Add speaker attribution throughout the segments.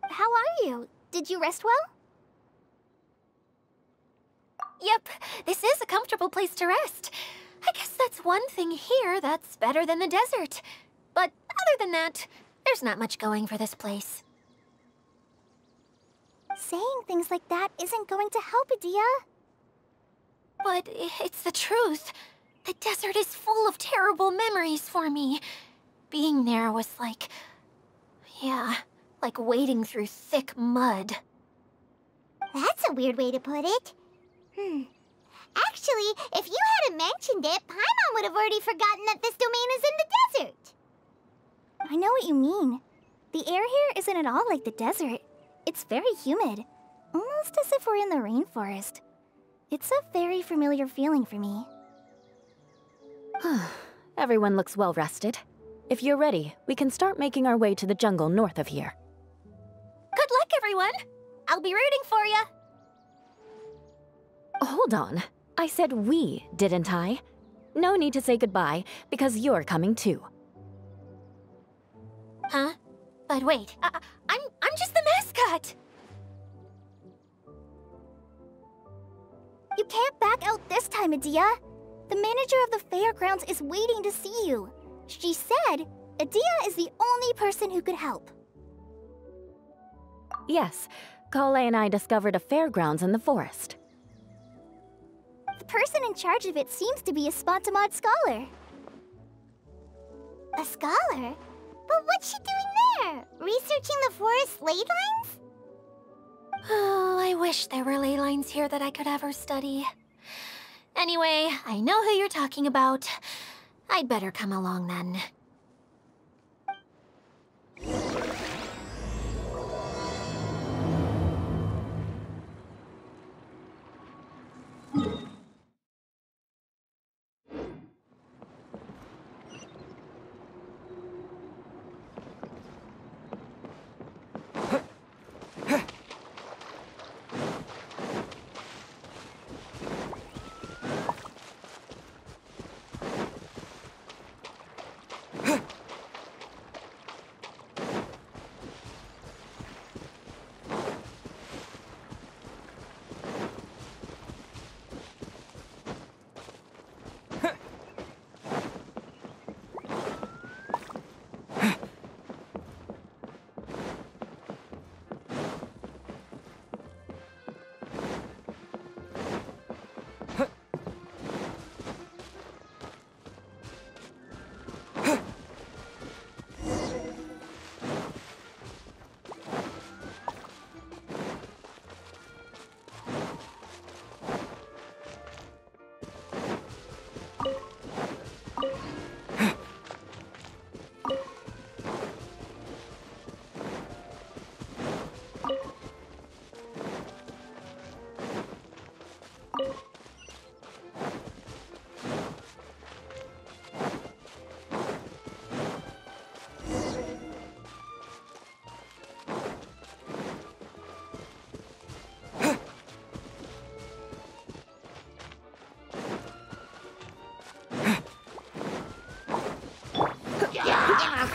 Speaker 1: How are you? Did you rest well?
Speaker 2: Yep, this is a comfortable place to rest. I guess that's one thing here that's better than the desert. But other than that, there's not much going for this place.
Speaker 1: Saying things like that isn't going to help, Idyia.
Speaker 2: But it's the truth. The desert is full of terrible memories for me. Being there was like... yeah, like wading through thick mud.
Speaker 1: That's a weird way to put it. Actually, if you hadn't mentioned it, Paimon would have already forgotten that this domain is in the desert. I know what you mean. The air here isn't at all like the desert. It's very humid, almost as if we're in the rainforest. It's a very familiar feeling for me.
Speaker 3: Everyone looks well rested. If you're ready, we can start making our way to the jungle north of here.
Speaker 2: Good luck, everyone! I'll be rooting for you!
Speaker 3: Hold on. I said we, didn't I? No need to say goodbye, because you're coming too.
Speaker 2: Huh? But wait, I'm just the mascot!
Speaker 1: You can't back out this time, Idyia. The manager of the fairgrounds is waiting to see you. She said Idyia is the only person who could help.
Speaker 3: Yes, Kale and I discovered a fairgrounds in the forest.
Speaker 1: The person in charge of it seems to be a Spontamod scholar. A scholar? But what's she doing there? Researching the forest ley lines?
Speaker 2: Oh, I wish there were ley lines here that I could ever study. Anyway, I know who you're talking about. I'd better come along then.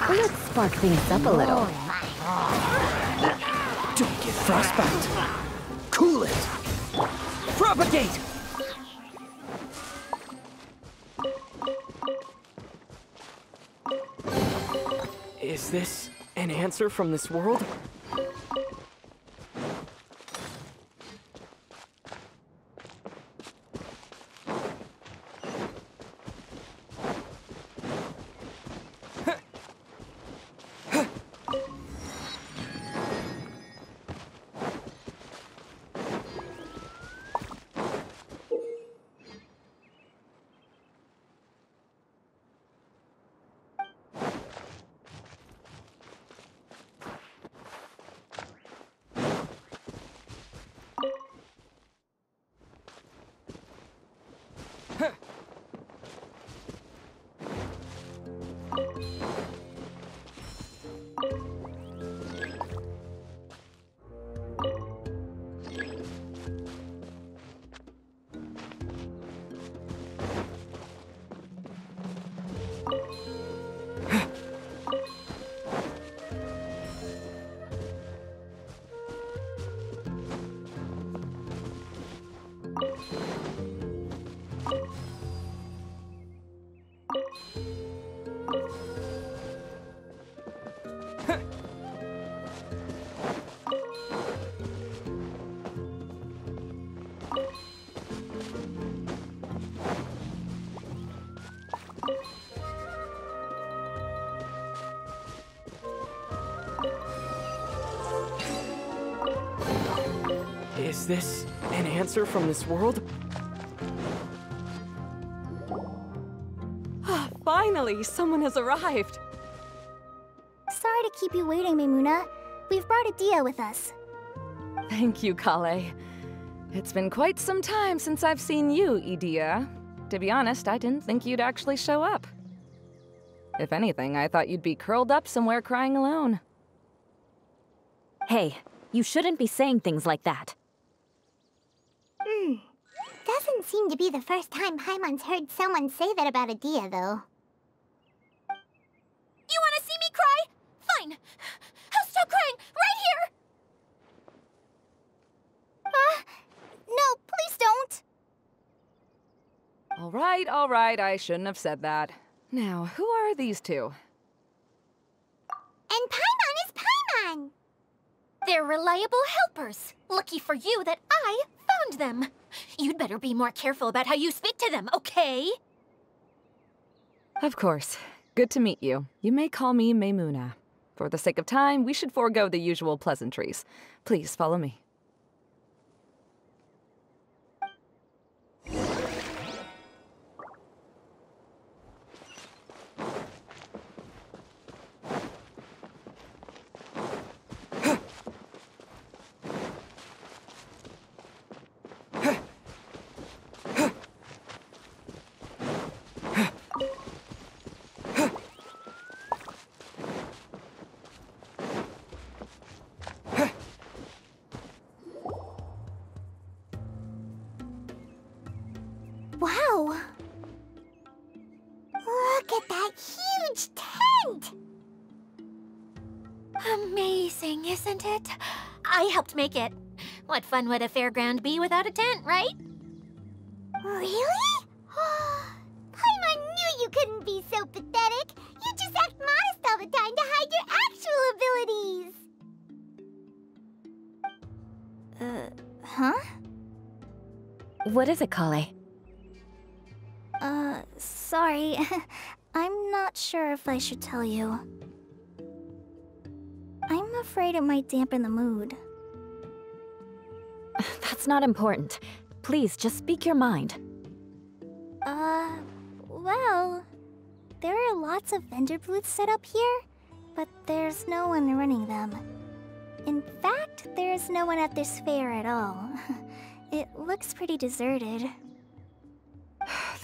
Speaker 3: Let's spark things up a little.
Speaker 4: Don't get frostbite. Cool it. Propagate. Is this an answer from this world? Is this an answer from this world?
Speaker 3: Finally, someone has arrived.
Speaker 1: Sorry to keep you waiting, Maimuna. We've brought Idyia with us.
Speaker 3: Thank you, Kale. It's been quite some time since I've seen you, Idyia. To be honest, I didn't think you'd actually show up. If anything, I thought you'd be curled up somewhere crying alone. Hey, you shouldn't be saying things like that.
Speaker 1: Doesn't seem to be the first time Paimon's heard someone say that about Idyia, though.
Speaker 2: You want to see me cry? Fine. I'll stop crying right here.
Speaker 1: No, please don't!
Speaker 3: All right, I shouldn't have said that. Now, who are these two?
Speaker 1: And Paimon is Paimon!
Speaker 2: They're reliable helpers. Lucky for you that I found them. You'd better be more careful about how you speak to them, okay?
Speaker 3: Of course. Good to meet you. You may call me Maimuna. For the sake of time, we should forego the usual pleasantries. Please follow me.
Speaker 1: Wow! Look at that huge tent!
Speaker 2: Amazing, isn't it? I helped make it. What fun would a fairground be without a tent, right?
Speaker 1: Really? Paimon knew you couldn't be so pathetic. You just act modest all the time to hide your actual abilities. Huh?
Speaker 3: What is it, Kale?
Speaker 1: Sorry. I'm not sure if I should tell you. I'm afraid it might dampen the mood.
Speaker 3: That's not important. Please, just speak your mind.
Speaker 1: Well, there are lots of vendor booths set up here, but there's no one running them. In fact, there's no one at this fair at all. It looks pretty deserted.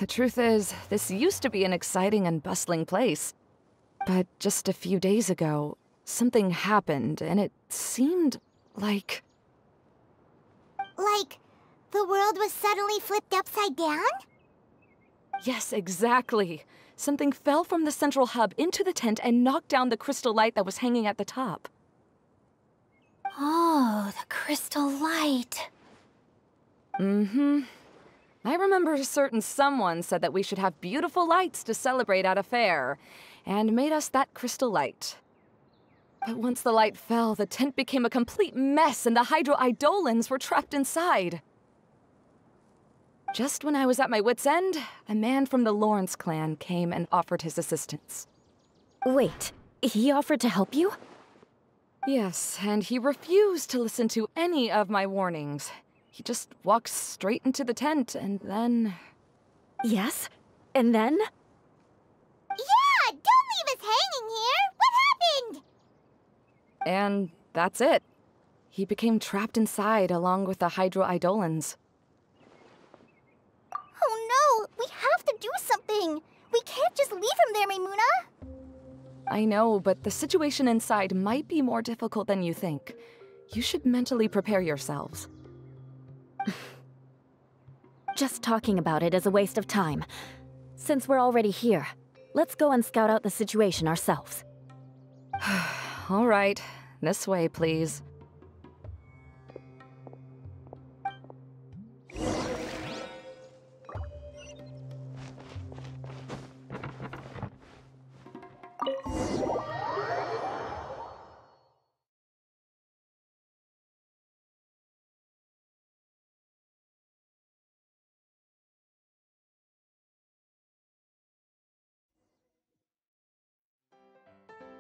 Speaker 3: The truth is, this used to be an exciting and bustling place. But just a few days ago, something happened, and it seemed like...
Speaker 1: Like, the world was suddenly flipped upside down?
Speaker 3: Yes, exactly. Something fell from the central hub into the tent and knocked down the crystal light that was hanging at the top.
Speaker 2: Oh, the crystal light.
Speaker 3: Mm-hmm. I remember a certain someone said that we should have beautiful lights to celebrate at a fair, and made us that crystal light. But once the light fell, the tent became a complete mess and the Hydro-Eidolons were trapped inside. Just when I was at my wit's end, a man from the Lawrence clan came and offered his assistance.
Speaker 5: Wait, he offered to help you?
Speaker 3: Yes, and he refused to listen to any of my warnings. He just walked straight into the tent, and then...
Speaker 5: Yes? And then?
Speaker 1: Yeah! Don't leave us hanging here! What happened?
Speaker 3: And that's it. He became trapped inside along with the Hydro-Eidolons.
Speaker 1: Oh no! We have to do something! We can't just leave him there, Maimuna!
Speaker 3: I know, but the situation inside might be more difficult than you think. You should mentally prepare yourselves.
Speaker 5: Just talking about it is a waste of time. Since we're already here, Let's go and scout out the situation ourselves.
Speaker 3: All right, this way, please.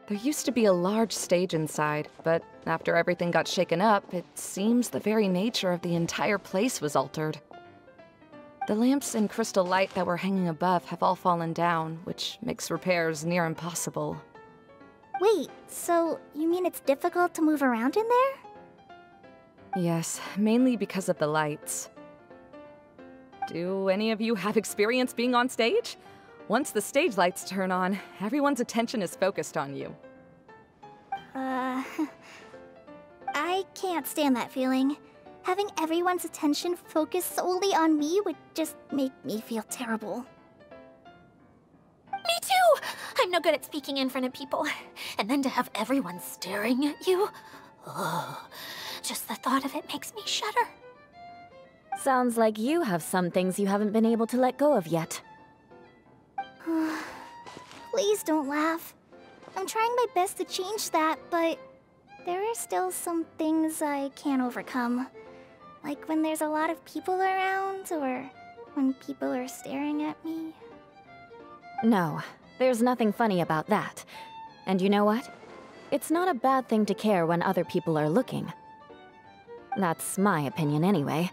Speaker 3: There used to be a large stage inside, but after everything got shaken up, it seems the very nature of the entire place was altered. The lamps and crystal light that were hanging above have all fallen down, which makes repairs near impossible.
Speaker 1: Wait, so you mean it's difficult to move around in there?
Speaker 3: Yes, mainly because of the lights. Do any of you have experience being on stage? Once the stage lights turn on, everyone's attention is focused on you.
Speaker 1: I can't stand that feeling. Having everyone's attention focused solely on me would just make me feel terrible.
Speaker 2: Me too! I'm no good at speaking in front of people. And then to have everyone staring at you? Oh, just the thought of it makes me shudder.
Speaker 5: Sounds like you have some things you haven't been able to let go of yet.
Speaker 1: Please don't laugh. I'm trying my best to change that, but there are still some things I can't overcome. Like when there's a lot of people around, or when people are staring at me.
Speaker 5: No, there's nothing funny about that. And you know what? It's not a bad thing to care when other people are looking. That's my opinion anyway.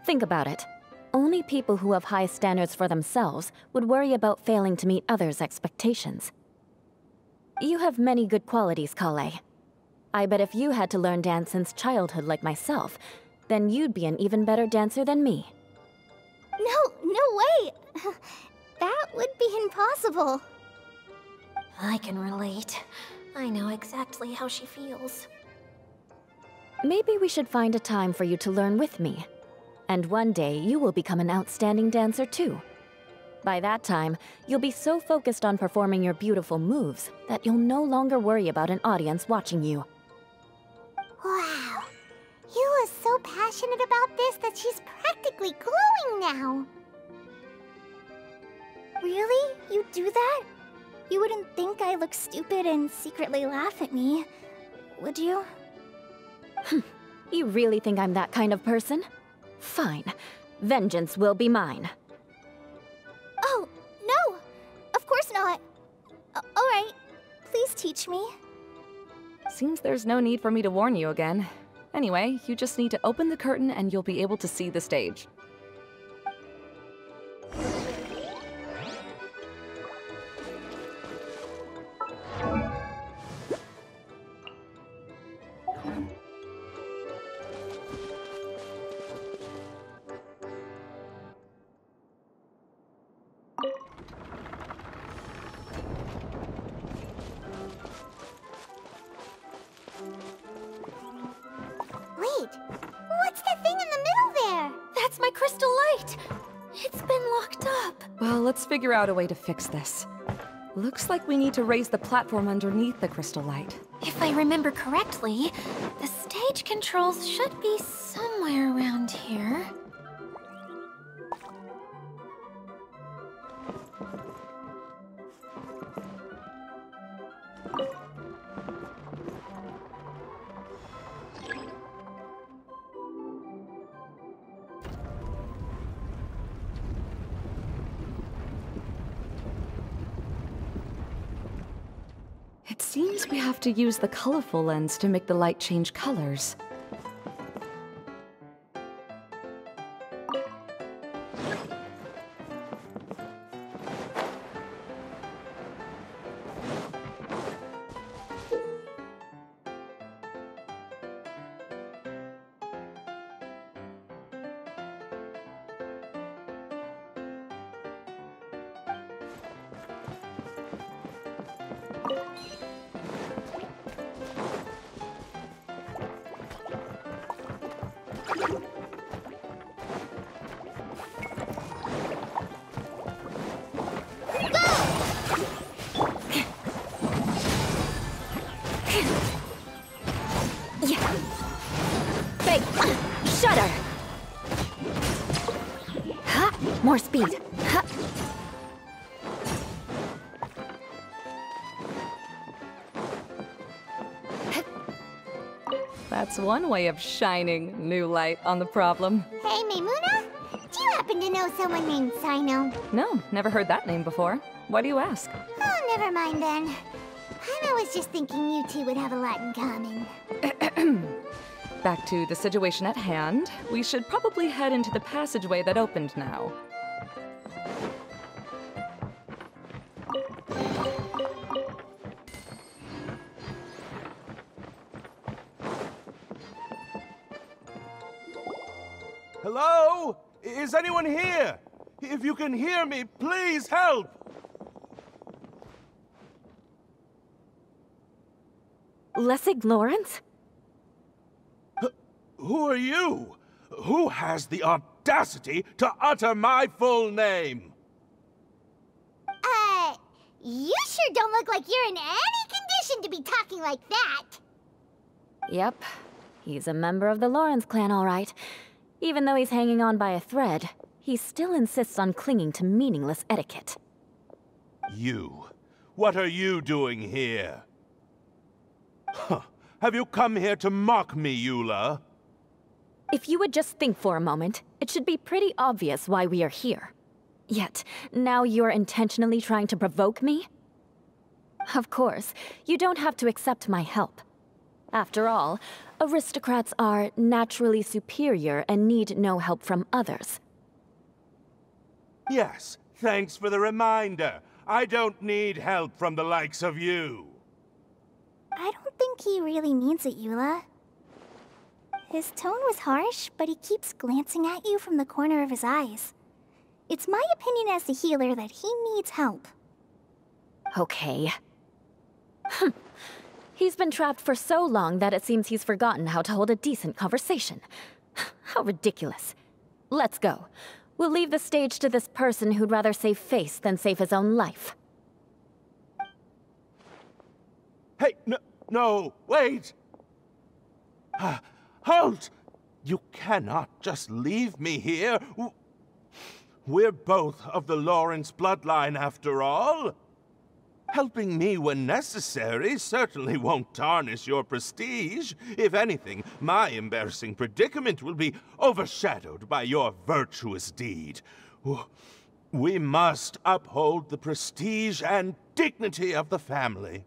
Speaker 5: Think about it. Only people who have high standards for themselves would worry about failing to meet others' expectations. You have many good qualities, Kale. I bet if you had to learn dance since childhood like myself, then you'd be an even better dancer than me.
Speaker 1: No way! That would be impossible.
Speaker 2: I can relate. I know exactly how she feels.
Speaker 5: Maybe we should find a time for you to learn with me. And one day, you will become an outstanding dancer too. By that time, you'll be so focused on performing your beautiful moves that you'll no longer worry about an audience watching you.
Speaker 1: Wow. Eula's so passionate about this that she's practically glowing now. Really? You do that? You wouldn't think I look stupid and secretly laugh at me, would you?
Speaker 5: You really think I'm that kind of person? Fine. Vengeance will be mine.
Speaker 1: Oh, no! Of course not. Alright, please teach me.
Speaker 3: Seems there's no need for me to warn you again. Anyway, you just need to open the curtain and you'll be able to see the stage.
Speaker 1: Wait, what's that thing in the middle there?
Speaker 2: That's my crystal light! It's been locked up.
Speaker 3: Well, let's figure out a way to fix this. Looks like we need to raise the platform underneath the crystal light.
Speaker 2: If I remember correctly, the stage controls should be somewhere around here.
Speaker 3: It seems we have to use the colorful lens to make the light change colors.
Speaker 5: Yeah. Hey, shudder! Ha! More speed. Ha!
Speaker 3: That's one way of shining new light on the problem.
Speaker 1: Hey, Maymuna? Do you happen to know someone named Sino?
Speaker 3: No, never heard that name before. Why do you ask?
Speaker 1: Oh, never mind then. I was just thinking you two would have a lot in common.
Speaker 3: Back to the situation at hand. We should probably head into the passageway that opened now.
Speaker 6: Hello? Is anyone here? If you can hear me, please help!
Speaker 5: Lessig Lawrence?
Speaker 6: Who are you? Who has the audacity to utter my full name?
Speaker 1: You sure don't look like you're in any condition to be talking like that.
Speaker 5: Yep. He's a member of the Lawrence clan, all right. Even though he's hanging on by a thread, he still insists on clinging to meaningless etiquette.
Speaker 6: You. What are you doing here? Huh. Have you come here to mock me, Eula?
Speaker 5: If you would just think for a moment, it should be pretty obvious why we are here. Yet, now you're intentionally trying to provoke me? Of course, you don't have to accept my help. After all, aristocrats are naturally superior and need no help from others.
Speaker 6: Yes, thanks for the reminder. I don't need help from the likes of you.
Speaker 1: I don't think he really means it, Eula. His tone was harsh, but he keeps glancing at you from the corner of his eyes. It's my opinion as the healer that he needs help.
Speaker 5: Okay. He's been trapped for so long that it seems he's forgotten how to hold a decent conversation. How ridiculous. Let's go. We'll leave the stage to this person who'd rather save face than save his own life.
Speaker 6: Hey, no, wait! Halt! You cannot just leave me here. We're both of the Lawrence bloodline, after all. Helping me when necessary certainly won't tarnish your prestige. If anything, my embarrassing predicament will be overshadowed by your virtuous deed. We must uphold the prestige and dignity of the family.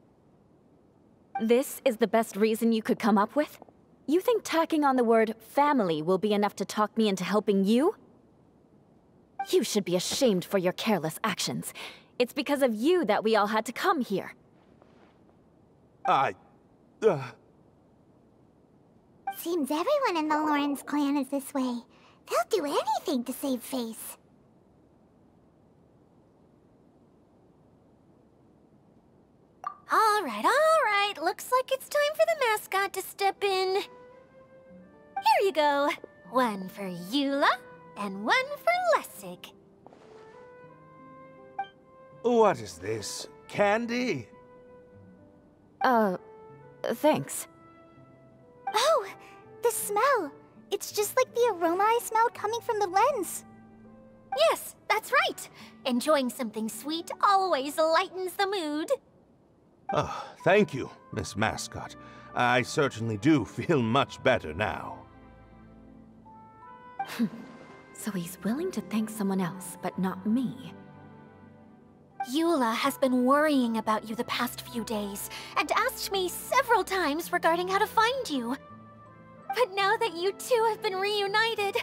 Speaker 5: This is the best reason you could come up with? You think tacking on the word family will be enough to talk me into helping you? You should be ashamed for your careless actions. It's because of you that we all had to come here.
Speaker 1: Seems everyone in the Lawrence clan is this way. They'll do anything to save face.
Speaker 2: All right. Looks like it's time for the mascot to step in. Here you go. One for Eula, and one for Lessig.
Speaker 6: What is this? Candy?
Speaker 5: Thanks.
Speaker 1: Oh, the smell. It's just like the aroma I smelled coming from the lens.
Speaker 2: Yes, that's right. Enjoying something sweet always lightens the mood.
Speaker 6: Oh, thank you, Miss Mascot. I certainly do feel much better now.
Speaker 5: So he's willing to thank someone else, but not me.
Speaker 2: Eula has been worrying about you the past few days, and asked me several times regarding how to find you. But now that you two have been reunited,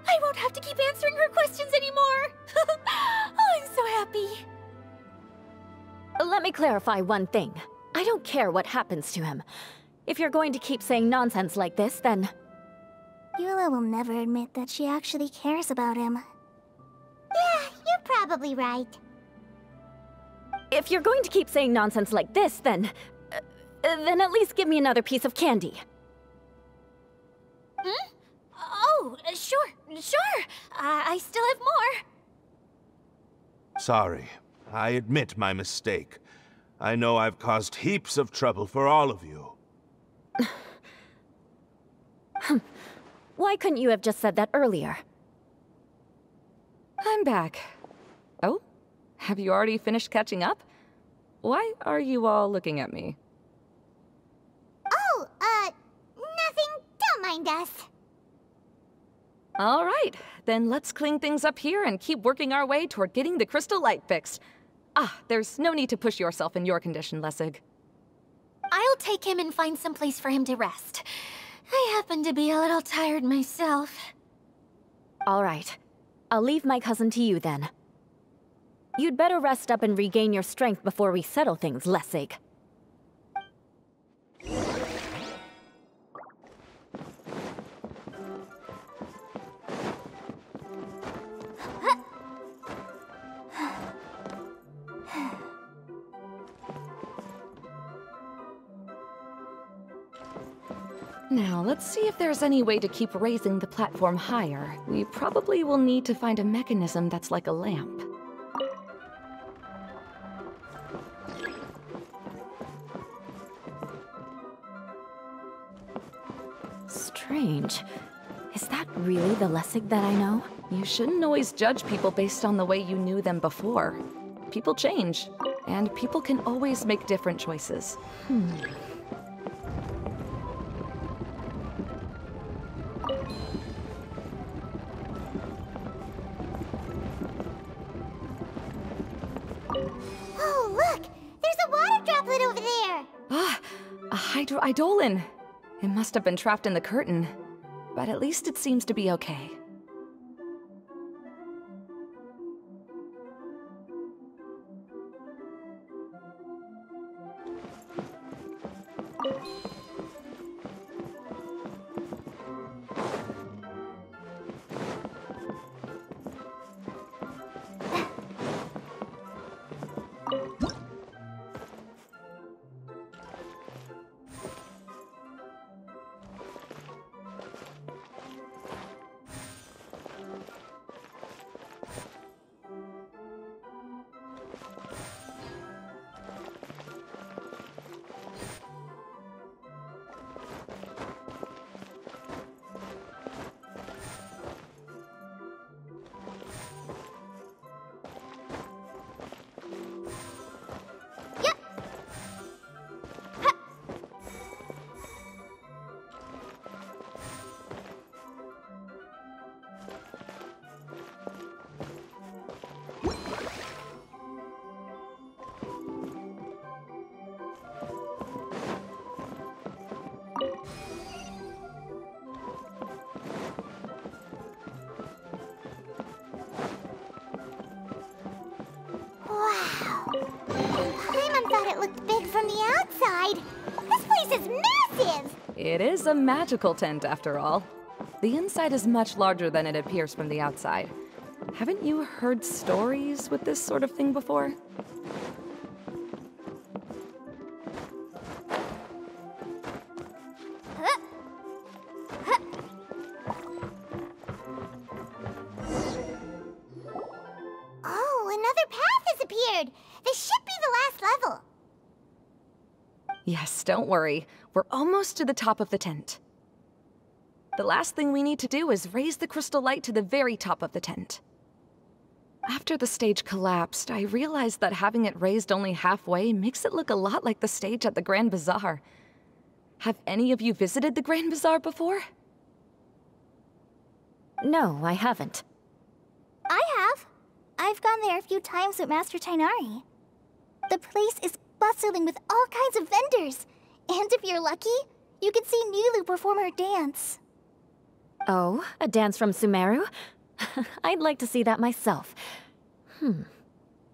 Speaker 2: I won't have to keep answering her questions anymore. Oh, I'm so happy.
Speaker 5: Let me clarify one thing. I don't care what happens to him. If you're going to keep saying nonsense like this, then...
Speaker 1: Eula will never admit that she actually cares about him. Yeah, you're probably right.
Speaker 5: If you're going to keep saying nonsense like this, then at least give me another piece of candy.
Speaker 2: Hmm? Oh, sure. I still have more.
Speaker 6: Sorry. I admit my mistake. I know I've caused heaps of trouble for all of you.
Speaker 5: Why couldn't you have just said that earlier?
Speaker 3: I'm back. Oh? Have you already finished catching up? Why are you all looking at me?
Speaker 1: Oh, nothing. Don't mind us.
Speaker 3: All right, then let's clean things up here and keep working our way toward getting the crystal light fixed. There's no need to push yourself in your condition, Lessig.
Speaker 2: I'll take him and find some place for him to rest. I happen to be a little tired myself.
Speaker 5: All right. I'll leave my cousin to you then. You'd better rest up and regain your strength before we settle things, Lessig.
Speaker 3: Now, let's see if there's any way to keep raising the platform higher. We probably will need to find a mechanism that's like a lamp.
Speaker 5: Strange. Is that really the Lessig that I know?
Speaker 3: You shouldn't always judge people based on the way you knew them before. People change, and people can always make different choices.
Speaker 1: Oh, look! There's a water droplet over there!
Speaker 3: A hydroidolin! It must have been trapped in the curtain. But at least it seems to be okay.
Speaker 1: From the outside? This place is massive!
Speaker 3: It is a magical tent, after all. The inside is much larger than it appears from the outside. Haven't you heard stories with this sort of thing before?
Speaker 1: Oh, another path has appeared! This should be the last level!
Speaker 3: Yes, don't worry. We're almost to the top of the tent. The last thing we need to do is raise the crystal light to the very top of the tent. After the stage collapsed, I realized that having it raised only halfway makes it look a lot like the stage at the Grand Bazaar. Have any of you visited the Grand Bazaar before?
Speaker 5: No, I haven't.
Speaker 1: I have. I've gone there a few times with Master Tainari. The place is bustling with all kinds of vendors. And if you're lucky, you can see Nilu perform her dance.
Speaker 5: Oh, a dance from Sumeru? I'd like to see that myself.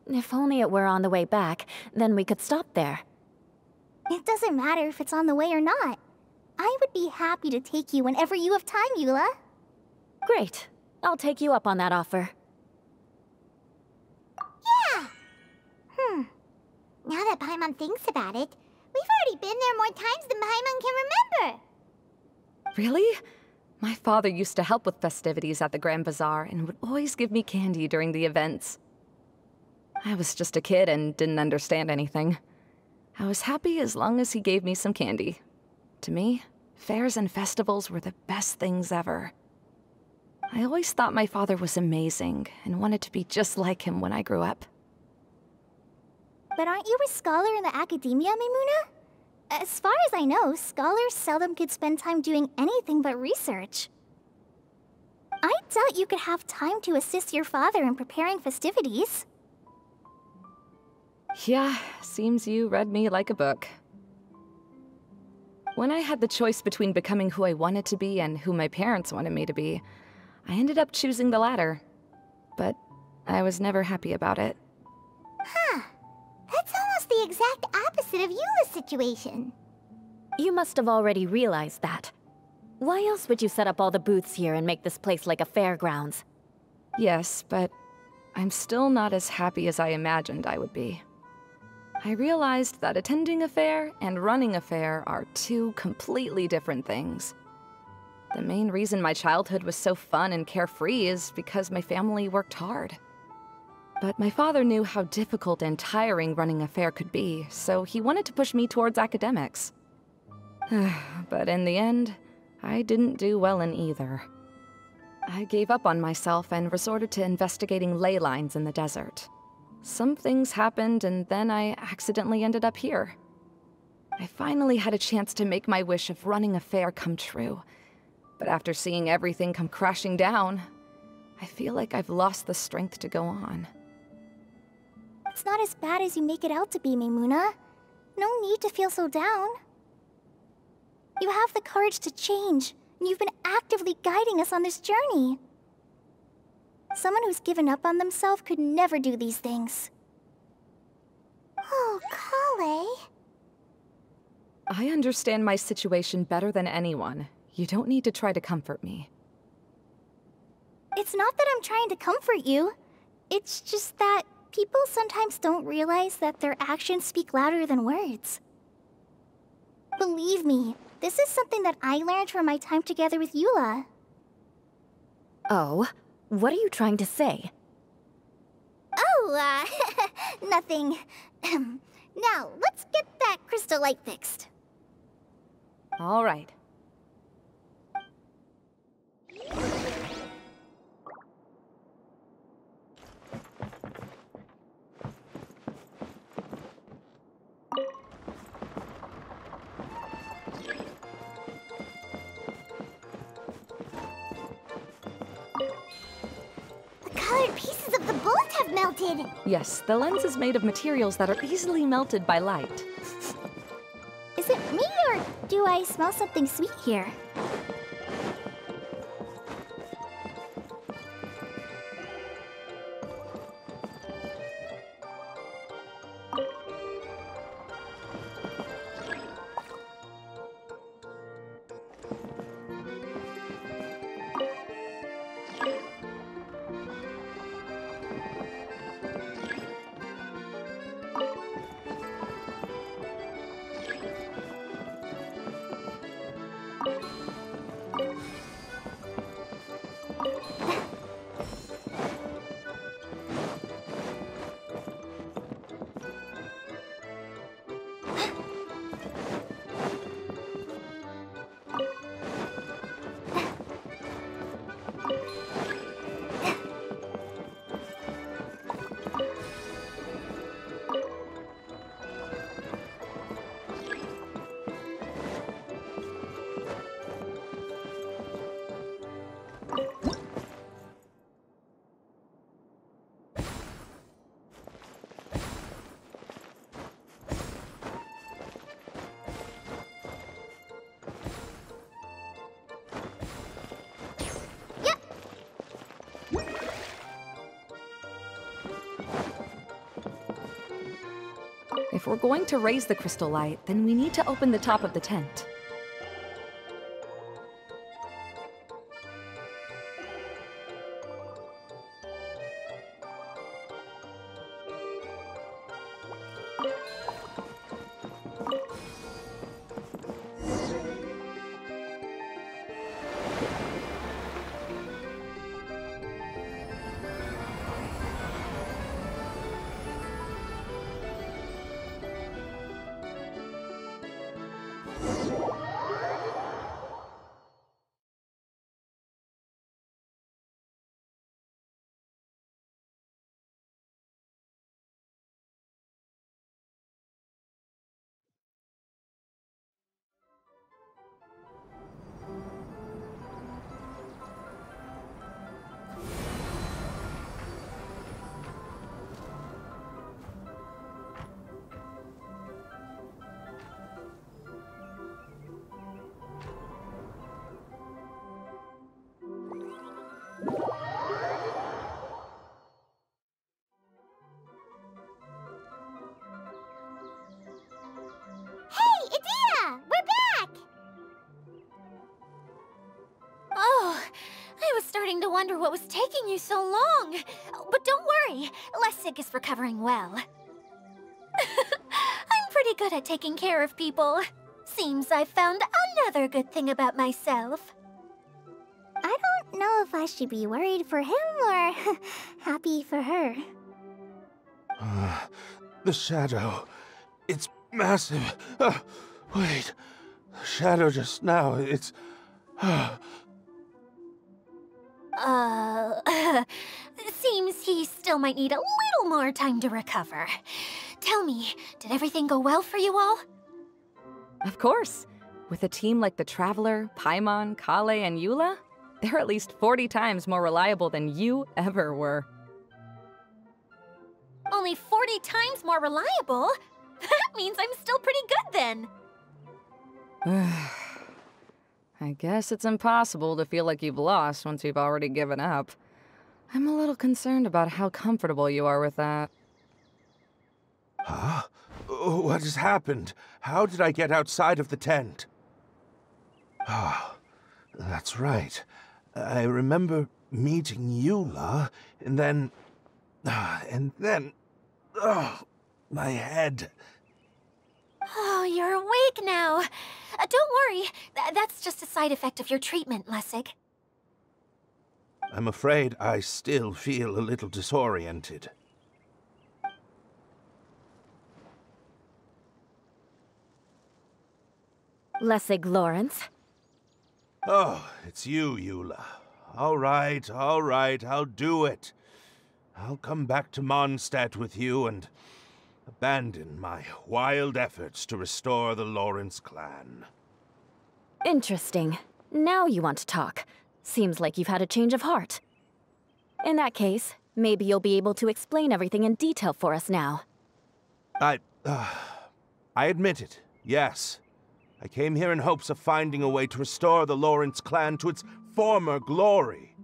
Speaker 5: If only it were on the way back, then we could stop there.
Speaker 1: It doesn't matter if it's on the way or not. I would be happy to take you whenever you have time, Eula.
Speaker 5: Great. I'll take you up on that offer.
Speaker 1: Yeah! Now that Paimon thinks about it, we've already been there more times than Paimon can remember.
Speaker 3: Really? My father used to help with festivities at the Grand Bazaar and would always give me candy during the events. I was just a kid and didn't understand anything. I was happy as long as he gave me some candy. To me, fairs and festivals were the best things ever. I always thought my father was amazing and wanted to be just like him when I grew up.
Speaker 1: But aren't you a scholar in the academia, Maimuna? As far as I know, scholars seldom could spend time doing anything but research. I doubt you could have time to assist your father in preparing festivities.
Speaker 3: Yeah, seems you read me like a book. When I had the choice between becoming who I wanted to be and who my parents wanted me to be, I ended up choosing the latter. But I was never happy about it.
Speaker 1: Huh. That's almost the exact opposite of Eula's situation.
Speaker 5: You must have already realized that. Why else would you set up all the booths here and make this place like a fairgrounds?
Speaker 3: Yes, but I'm still not as happy as I imagined I would be. I realized that attending a fair and running a fair are two completely different things. The main reason my childhood was so fun and carefree is because my family worked hard. But my father knew how difficult and tiring running a fair could be, so he wanted to push me towards academics. But in the end, I didn't do well in either. I gave up on myself and resorted to investigating ley lines in the desert. Some things happened, and then I accidentally ended up here. I finally had a chance to make my wish of running a fair come true. But after seeing everything come crashing down, I feel like I've lost the strength to go on.
Speaker 1: It's not as bad as you make it out to be, Maimuna. No need to feel so down. You have the courage to change, and you've been actively guiding us on this journey. Someone who's given up on themselves could never do these things. Oh, Kale.
Speaker 3: I understand my situation better than anyone. You don't need to try to comfort me.
Speaker 1: It's not that I'm trying to comfort you. It's just that people sometimes don't realize that their actions speak louder than words. Believe me, this is something that I learned from my time together with Eula.
Speaker 5: Oh? What are you trying to say?
Speaker 1: Oh, nothing. Now, let's get that crystal light fixed.
Speaker 3: All right.
Speaker 1: Colored pieces of the bullet have melted.
Speaker 3: Yes, the lens is made of materials that are easily melted by light.
Speaker 1: Is it me, or do I smell something sweet here?
Speaker 3: If we're going to raise the crystal light, then we need to open the top of the tent.
Speaker 2: wonder what was taking you so long. But don't worry, Lessig is recovering well. I'm pretty good at taking care of people. Seems I've found another good thing about myself.
Speaker 1: I don't know if I should be worried for him or happy for her.
Speaker 6: The shadow. It's massive. Wait. The shadow just now, it's...
Speaker 2: Seems he still might need a little more time to recover. Tell me, did everything go well for you all?
Speaker 3: Of course. With a team like the Traveler, Paimon, Kale, and Eula, they're at least 40 times more reliable than you ever were.
Speaker 2: Only 40 times more reliable? That means I'm still pretty good then.
Speaker 3: I guess it's impossible to feel like you've lost once you've already given up. I'm a little concerned about how comfortable you are with that.
Speaker 6: Huh? What has happened? How did I get outside of the tent? Ah, that's right. I remember meeting Eula, and then... my head.
Speaker 2: Oh, you're awake now. Don't worry, that's just a side effect of your treatment, Lessig.
Speaker 6: I'm afraid I still feel a little disoriented.
Speaker 5: Lessig Lawrence.
Speaker 6: Oh, it's you, Eula. All right, I'll do it. I'll come back to Mondstadt with you and abandon my wild efforts to restore the Lawrence clan.
Speaker 5: Interesting. Now you want to talk. Seems like you've had a change of heart. In that case, maybe you'll be able to explain everything in detail for us now.
Speaker 6: I admit it, yes. I came here in hopes of finding a way to restore the Lawrence clan to its former glory.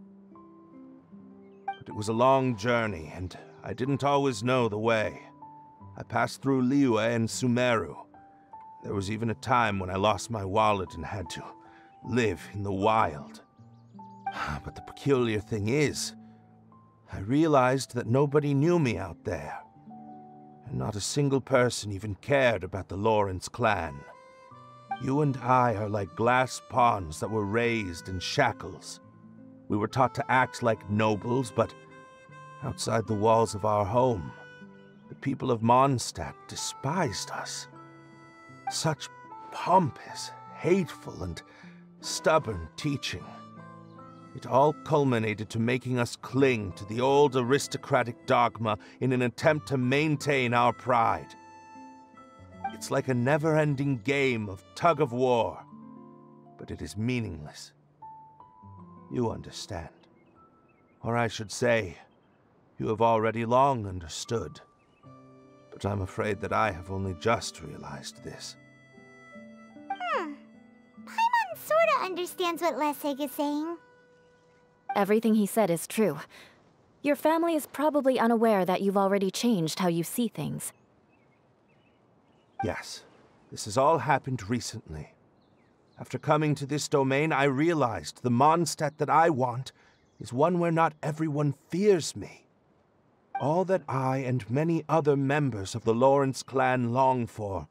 Speaker 6: But it was a long journey, and I didn't always know the way. I passed through Liyue and Sumeru. There was even a time when I lost my wallet and had to live in the wild. But the peculiar thing is, I realized that nobody knew me out there. And not a single person even cared about the Lawrence clan. You and I are like glass pawns that were raised in shackles. We were taught to act like nobles, but outside the walls of our home, the people of Mondstadt despised us. Such pompous, hateful, and stubborn teaching. It all culminated to making us cling to the old aristocratic dogma in an attempt to maintain our pride. It's like a never-ending game of tug-of-war, but it is meaningless. You understand. Or I should say, you have already long understood. But I'm afraid that I have only just realized this.
Speaker 1: Paimon sorta understands what Lessig is saying.
Speaker 5: Everything he said is true. Your family is probably unaware that you've already changed how you see things.
Speaker 6: Yes, this has all happened recently. After coming to this domain, I realized the Mondstadt that I want is one where not everyone fears me. All that I and many other members of the Lawrence clan long for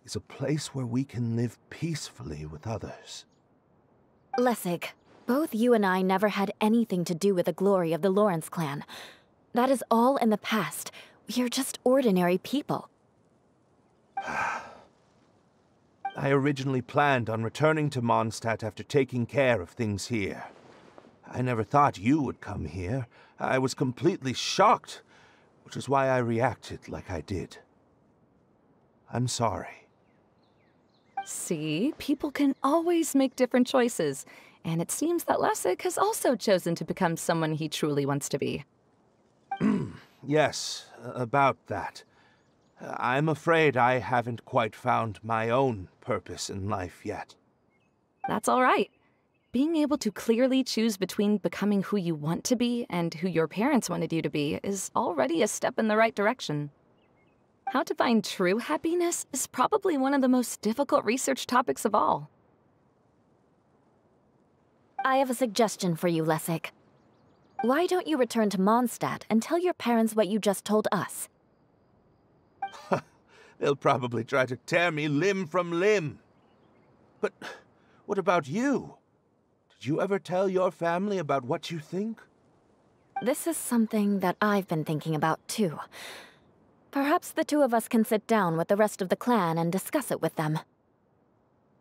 Speaker 6: is a place where we can live peacefully with others.
Speaker 5: Lessig, both you and I never had anything to do with the glory of the Lawrence clan. That is all in the past. We are just ordinary people.
Speaker 6: I originally planned on returning to Mondstadt after taking care of things here. I never thought you would come here. I was completely shocked, which is why I reacted like I did. I'm sorry.
Speaker 3: See, people can always make different choices, and it seems that Lessig has also chosen to become someone he truly wants to be.
Speaker 6: Yes, about that. I'm afraid I haven't quite found my own purpose in life yet.
Speaker 3: That's all right. Being able to clearly choose between becoming who you want to be and who your parents wanted you to be is already a step in the right direction. How to find true happiness is probably one of the most difficult research topics of all.
Speaker 5: I have a suggestion for you, Lessig. Why don't you return to Mondstadt and tell your parents what you just told us?
Speaker 6: They'll probably try to tear me limb from limb. But what about you? Did you ever tell your family about what you think?
Speaker 5: This is something that I've been thinking about, too. Perhaps the two of us can sit down with the rest of the clan and discuss it with them.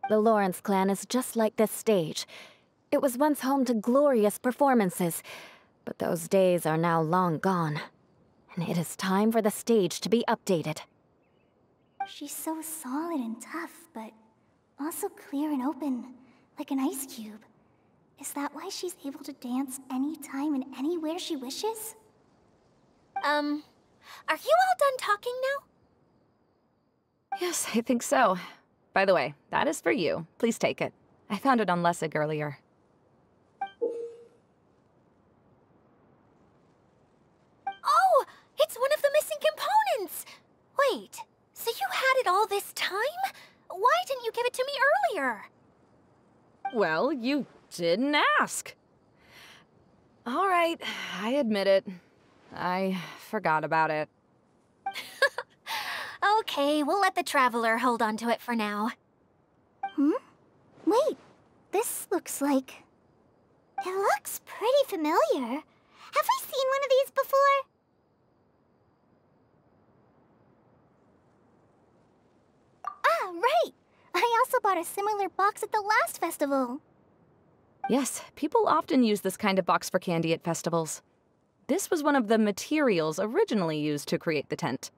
Speaker 5: The Lawrence clan is just like this stage. It was once home to glorious performances, but those days are now long gone. And it is time for the stage to be updated.
Speaker 1: She's so solid and tough, but also clear and open, like an ice cube. Is that why she's able to dance anytime and anywhere she wishes?
Speaker 2: Are you all done talking now?
Speaker 3: Yes, I think so. By the way, that is for you. Please take it. I found it on Lessig earlier.
Speaker 2: Oh, it's one of the missing components! Wait, so you had it all this time? Why didn't you give it to me earlier?
Speaker 3: Well, you didn't ask. All right, I admit it. I forgot about it.
Speaker 2: Okay, we'll let the Traveler hold on to it for now.
Speaker 1: Wait, this looks like... It looks pretty familiar. Have we seen one of these before? Ah, right! I also bought a similar box at the last festival.
Speaker 3: Yes, people often use this kind of box for candy at festivals. This was one of the materials originally used to create the tent.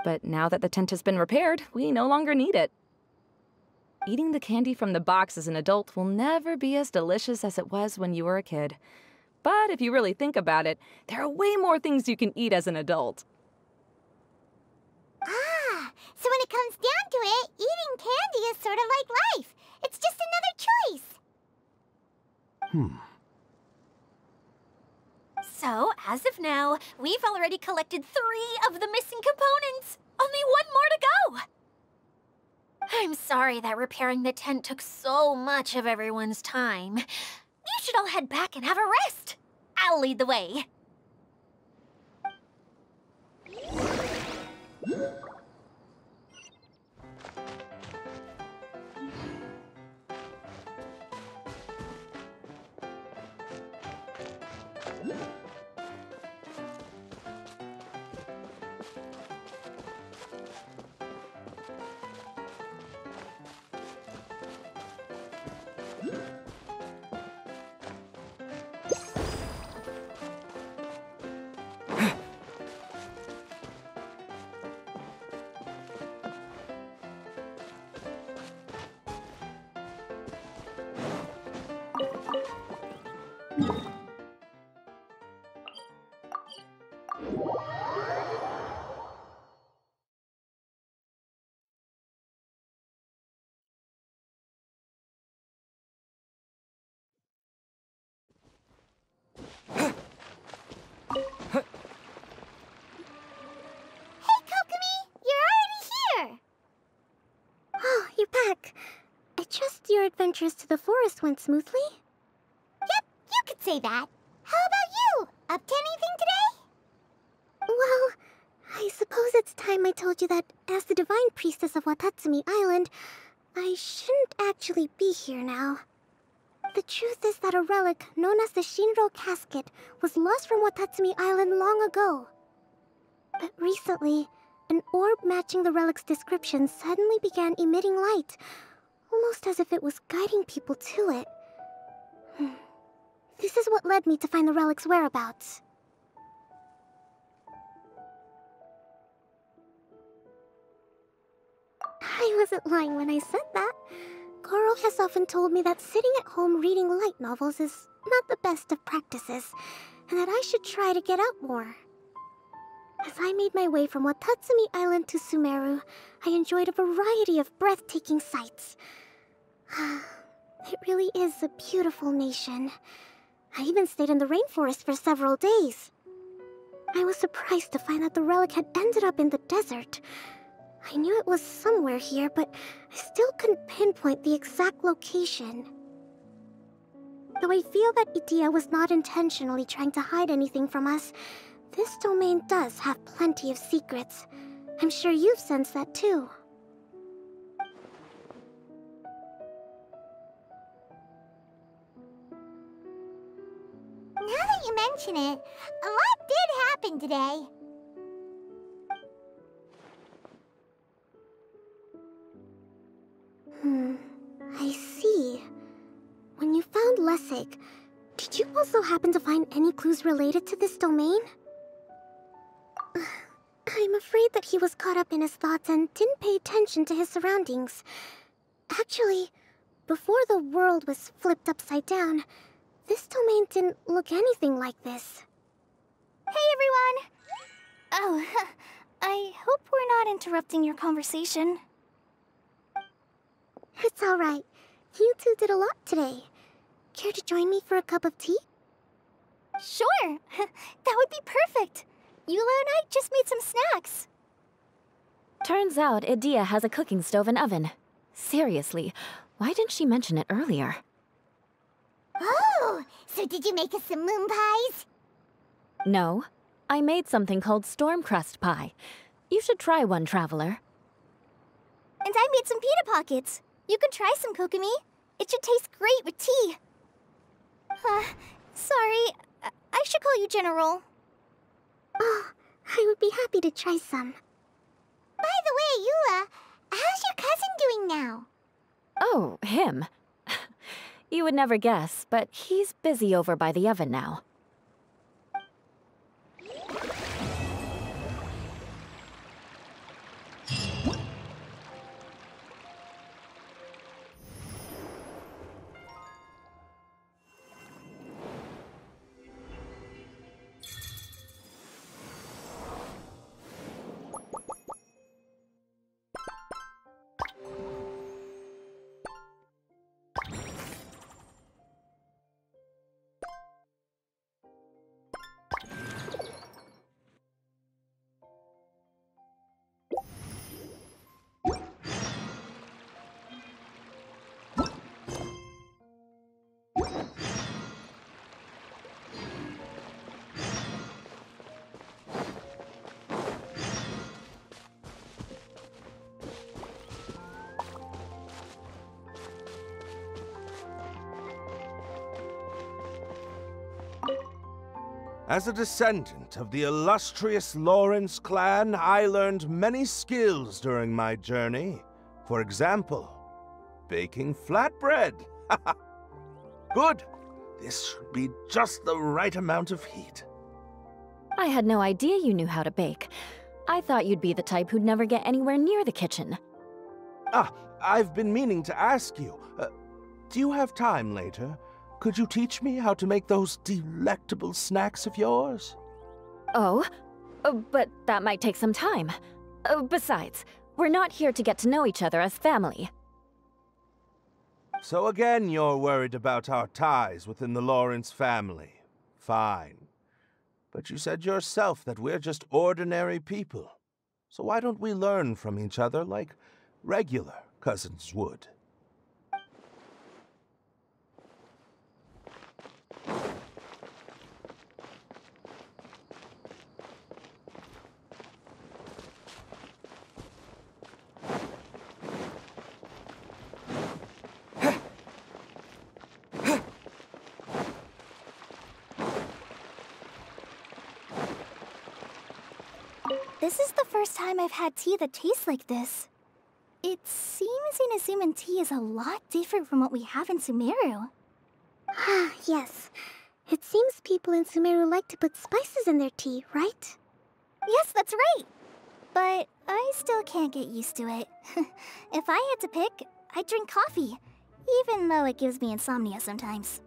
Speaker 3: But now that the tent has been repaired, we no longer need it. Eating the candy from the box as an adult will never be as delicious as it was when you were a kid. But if you really think about it, there are way more things you can eat as an adult.
Speaker 1: Ah, so when it comes down to it, eating candy is sort of like life. It's just another choice.
Speaker 2: So, as of now, we've already collected 3 of the missing components. Only 1 more to go. I'm sorry that repairing the tent took so much of everyone's time. You should all head back and have a rest. I'll lead the way.
Speaker 1: Your adventures to the forest went smoothly? Yep, you could say that. How about you? Up to anything today? Well, I suppose it's time I told you that as the Divine Priestess of Watatsumi Island, I shouldn't actually be here now. The truth is that a relic known as the Shinro Casket was lost from Watatsumi Island long ago. But recently, an orb matching the relic's description suddenly began emitting light, almost as if it was guiding people to it. This is what led me to find the relic's whereabouts. I wasn't lying when I said that. Goro has often told me that sitting at home reading light novels is not the best of practices, and that I should try to get out more. As I made my way from Watatsumi Island to Sumeru, I enjoyed a variety of breathtaking sights. It really is a beautiful nation. I even stayed in the rainforest for several days. I was surprised to find that the relic had ended up in the desert. I knew it was somewhere here, but I still couldn't pinpoint the exact location.
Speaker 7: Though I feel that Idyia was not intentionally trying to hide anything from us, this domain does have plenty of secrets. I'm sure you've sensed that too.
Speaker 1: Now that you mention it, a lot did happen today.
Speaker 7: I see. When you found Lessig, did you also happen to find any clues related to this domain? I'm afraid that he was caught up in his thoughts and didn't pay attention to his surroundings. Actually, before the world was flipped upside down, this domain didn't look anything like this.
Speaker 1: Hey, everyone! Oh, I hope we're not interrupting your conversation.
Speaker 7: It's alright. You two did a lot today. Care to join me for a cup of tea?
Speaker 1: Sure! That would be perfect! Eula and I just made some snacks.
Speaker 5: Turns out Idyia has a cooking stove and oven. Seriously, why didn't she mention it earlier?
Speaker 1: Oh! So did you make us some moon pies?
Speaker 5: No, I made something called storm crust pie. You should try one, Traveler.
Speaker 1: And I made some pita pockets. You could try some, Kokomi. It should taste great with tea. Sorry. I should call you General.
Speaker 7: Oh, I would be happy to try some.
Speaker 1: By the way, Eula, how's your cousin doing now?
Speaker 5: Oh, him. You would never guess, but he's busy over by the oven now.
Speaker 6: As a descendant of the illustrious Lawrence clan, I learned many skills during my journey. For example, baking flatbread. Good. This should be just the right amount of heat.
Speaker 5: I had no idea you knew how to bake. I thought you'd be the type who'd never get anywhere near the kitchen.
Speaker 6: Ah, I've been meaning to ask you. Do you have time later? Could you teach me how to make those delectable snacks of yours?
Speaker 5: Oh? But that might take some time. Besides, we're not here to get to know each other as family.
Speaker 6: So again, you're worried about our ties within the Lawrence family. Fine. But you said yourself that we're just ordinary people. So why don't we learn from each other like regular cousins would?
Speaker 1: This is the first time I've had tea that tastes like this. It seems Inazuman tea is a lot different from what we have in Sumeru.
Speaker 7: Ah, yes. It seems people in Sumeru like to put spices in their tea, right?
Speaker 1: Yes, that's right. But I still can't get used to it. If I had to pick, I'd drink coffee, even though it gives me insomnia sometimes.